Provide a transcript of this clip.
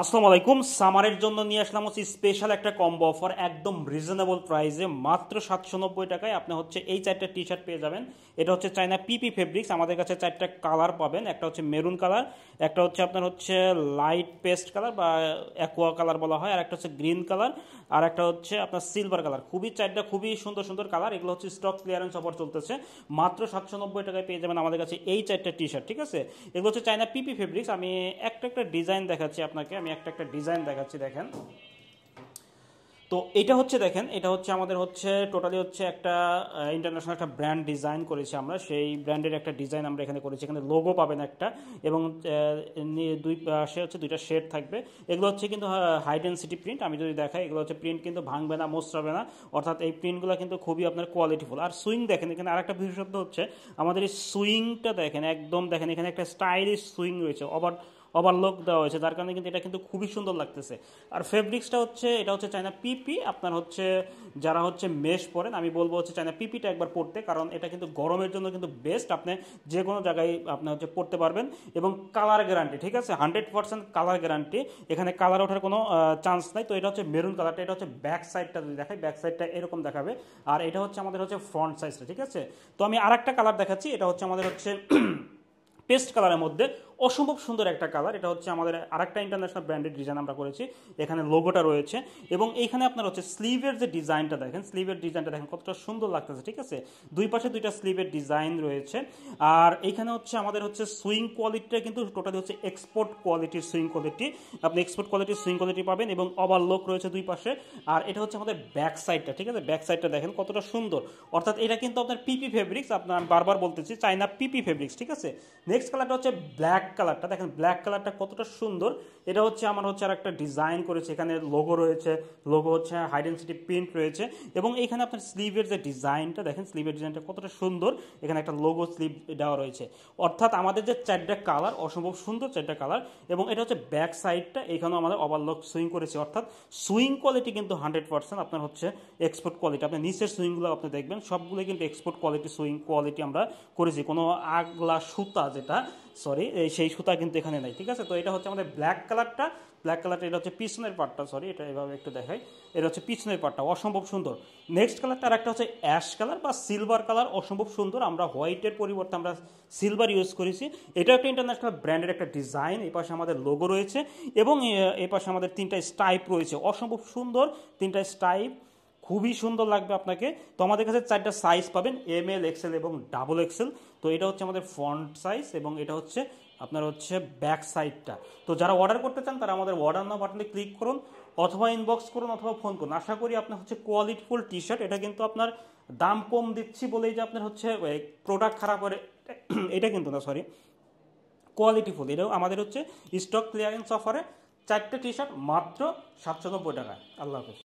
আসসালামু আলাইকুম। সামারের জন্য নিয়ে আসলাম হচ্ছে স্পেশাল একটা কম্বো অফার, একদম রিজনেবল প্রাইসে মাত্র 790 টাকায় আপনি হচ্ছে এই চারটা টি শার্ট পেয়ে যাবেন। এটা হচ্ছে চায়না পিপি ফেব্রিক্স। আমাদের কাছে চারটা কালার পাবেন, একটা হচ্ছে মেরুন কালার, একটা হচ্ছে আপনার হচ্ছে লাইট পেস্ট কালার বা অ্যাকোয়া কালার বলা হয়, আর একটা হচ্ছে গ্রিন কালার, আর একটা হচ্ছে আপনার সিলভার কালার। চারটা খুবই সুন্দর সুন্দর কালার। এগুলো হচ্ছে স্টক ক্লিয়ারেন্স অফার চলতেছে, মাত্র 790 টাকায় পেয়ে যাবেন আমাদের কাছে এই চারটা টি শার্ট। ঠিক আছে, এগুলো হচ্ছে চায়না পিপি ফেব্রিক্স। আমি একটা একটা ডিজাইন দেখাচ্ছি আপনাকে, আমি একটা একটা ডিজাইন দেখাচ্ছি, দেখেন। তো এটা হচ্ছে দেখেন, এটা হচ্ছে আমাদের হচ্ছে টোটালি হচ্ছে একটা ইন্টারন্যাশনাল একটা ব্র্যান্ড ডিজাইন করেছি আমরা। সেই ব্র্যান্ডের একটা ডিজাইন আমরা এখানে করেছি। এখানে লোগো পাবেন একটা, এবং দুই পাশে হচ্ছে দুইটা শেড থাকবে। এগুলো হচ্ছে কিন্তু হাই ডেন্সিটি প্রিন্ট। আমি যদি দেখাই, এগুলো হচ্ছে প্রিন্ট কিন্তু ভাঙবে না, মোচড়াবে না, অর্থাৎ এই প্রিন্টগুলো কিন্তু খুবই আপনার কোয়ালিটিফুল। আর সুইং দেখেন, এখানে আরেকটা বিশেষত্ব হচ্ছে আমাদের এই সুইংটা দেখেন, একদম দেখেন এখানে একটা স্টাইলিশ সুইং রয়েছে, ওভারলক দেওয়া হয়েছে, যার কারণে কিন্তু এটা কিন্তু খুবই সুন্দর লাগতেছে। আর ফেব্রিক্সটা হচ্ছে, এটা হচ্ছে চায়না পিপি। আপনার হচ্ছে যারা হচ্ছে মেশ পরেন, আমি বলবো হচ্ছে চায়না পিপিটা একবার পরতে, কারণ এটা কিন্তু গরমের জন্য কিন্তু বেস্ট। আপনি যে কোনো জায়গায় আপনি হচ্ছে পরতে পারবেন। এবং কালার গ্যারান্টি, ঠিক আছে, 100% কালার গ্যারান্টি। এখানে কালার ওঠার কোনো চান্স নাই। তো এটা হচ্ছে মেরুন কালারটা। এটা হচ্ছে ব্যাক সাইডটা, যদি দেখাই ব্যাক সাইডটা এরকম দেখাবে। আর এটা হচ্ছে আমাদের হচ্ছে ফ্রন্ট সাইজটা। ঠিক আছে, তো আমি আরেকটা কালার দেখাচ্ছি। এটা হচ্ছে আমাদের হচ্ছে পেস্ট কালারের মধ্যে অসম্ভব সুন্দর একটা কালার। এটা হচ্ছে আমাদের আরেকটা ইন্টারন্যাশনাল ব্র্যান্ডের ডিজাইন আমরা করেছি। এখানে লোগোটা রয়েছে, এবং এইখানে আপনার হচ্ছে স্লিভের যে ডিজাইনটা দেখেন, স্লিভের ডিজাইনটা দেখেন কতটা সুন্দর লাগতেছে। ঠিক আছে, দুই পাশে দুইটা স্লিভের ডিজাইন রয়েছে। আর এইখানে হচ্ছে আমাদের হচ্ছে সুইং কোয়ালিটিটা কিন্তু টোটালি হচ্ছে এক্সপোর্ট কোয়ালিটির সুইং কোয়ালিটি। আপনি এক্সপোর্ট কোয়ালিটির সুইং কোয়ালিটি পাবেন, এবং ওভারলক রয়েছে দুই পাশে। আর এটা হচ্ছে আমাদের ব্যাক সাইডটা। ঠিক আছে, ব্যাক সাইডটা দেখেন কতটা সুন্দর, অর্থাৎ এটা কিন্তু আপনার পিপি ফেব্রিক্স। আপনার বারবার বলতেছি চায়না পিপি ফেব্রিক্স। ঠিক আছে, নেক্সট কালারটা হচ্ছে ব্ল্যাক কালারটা। দেখেন ব্ল্যাক কালারটা কতটা সুন্দর। এটা হচ্ছে আমার হচ্ছে আর একটা ডিজাইন করেছে, এখানে লোগো রয়েছে, লোগো হচ্ছে হাই ডেন্সিটি প্রিন্ট রয়েছে। এবং এখানে আপনার স্লিভের যে ডিজাইনটা দেখেন, স্লিভের ডিজাইনটা কতটা সুন্দর। এখানে একটা লোগো স্লিভ দেওয়া রয়েছে। অর্থাৎ আমাদের যে চারটা কালার, অসম্ভব সুন্দর চারটা কালার। এবং এটা হচ্ছে ব্যাক সাইডটা, এখানেও আমাদের ওভারলক সুইং করেছে, অর্থাৎ সুইং কোয়ালিটি কিন্তু 100% আপনার হচ্ছে এক্সপোর্ট কোয়ালিটি। আপনি নিচের সুইংগুলো আপনি দেখবেন সবগুলো কিন্তু এক্সপোর্ট কোয়ালিটি সুইং কোয়ালিটি আমরা করেছি। কোনো আগলা সুতা, যেটা সরি সেই সুতা কিন্তু এখানে নাই। ঠিক আছে, তো এটা হচ্ছে আমাদের ব্ল্যাক কালারটা। ব্ল্যাক কালারটা, এটা হচ্ছে পিছনের পার্টটা, সরি এটা এভাবে একটু দেখাই। এটা হচ্ছে পিছনের পার্টটা, অসম্ভব সুন্দর। নেক্সট কালারটা আর একটা হচ্ছে অ্যাশ কালার বা সিলভার কালার, অসম্ভব সুন্দর। আমরা হোয়াইটের পরিবর্তে আমরা সিলভার ইউজ করেছি। এটা একটা ইন্টারন্যাশনাল ব্র্যান্ডের একটা ডিজাইন। এই পাশে আমাদের লোগো রয়েছে, এবং এই পাশে আমাদের তিনটা স্টাইপ রয়েছে, অসম্ভব সুন্দর তিনটা স্টাইপ, খুবই সুন্দর লাগবে আপনাকে। তো আমাদের কাছে চারটা সাইজ পাবেন, এম এল, এক্সেল এবং ডাবল এক্সেল। তো এটা হচ্ছে আমাদের ফ্রন্ট সাইজ, এবং এটা হচ্ছে আপনার হচ্ছে ব্যাক সাইডটা। তো যারা অর্ডার করতে চান তারা আমাদের অর্ডার নাও বাটনে ক্লিক করুন, অথবা ইনবক্স করুন, অথবা ফোন করুন। আশা করি আপনার হচ্ছে কোয়ালিটিফুল টি শার্ট। এটা কিন্তু আপনার দাম কম দিচ্ছি বলেই যে আপনার হচ্ছে প্রোডাক্ট খারাপ করে এটা কিন্তু না, সরি, কোয়ালিটিফুল। এটাও আমাদের হচ্ছে স্টক ক্লিয়ারেন্স অফারে চারটে টি শার্ট মাত্র 790 টাকায়। আল্লাহ হাফেজ।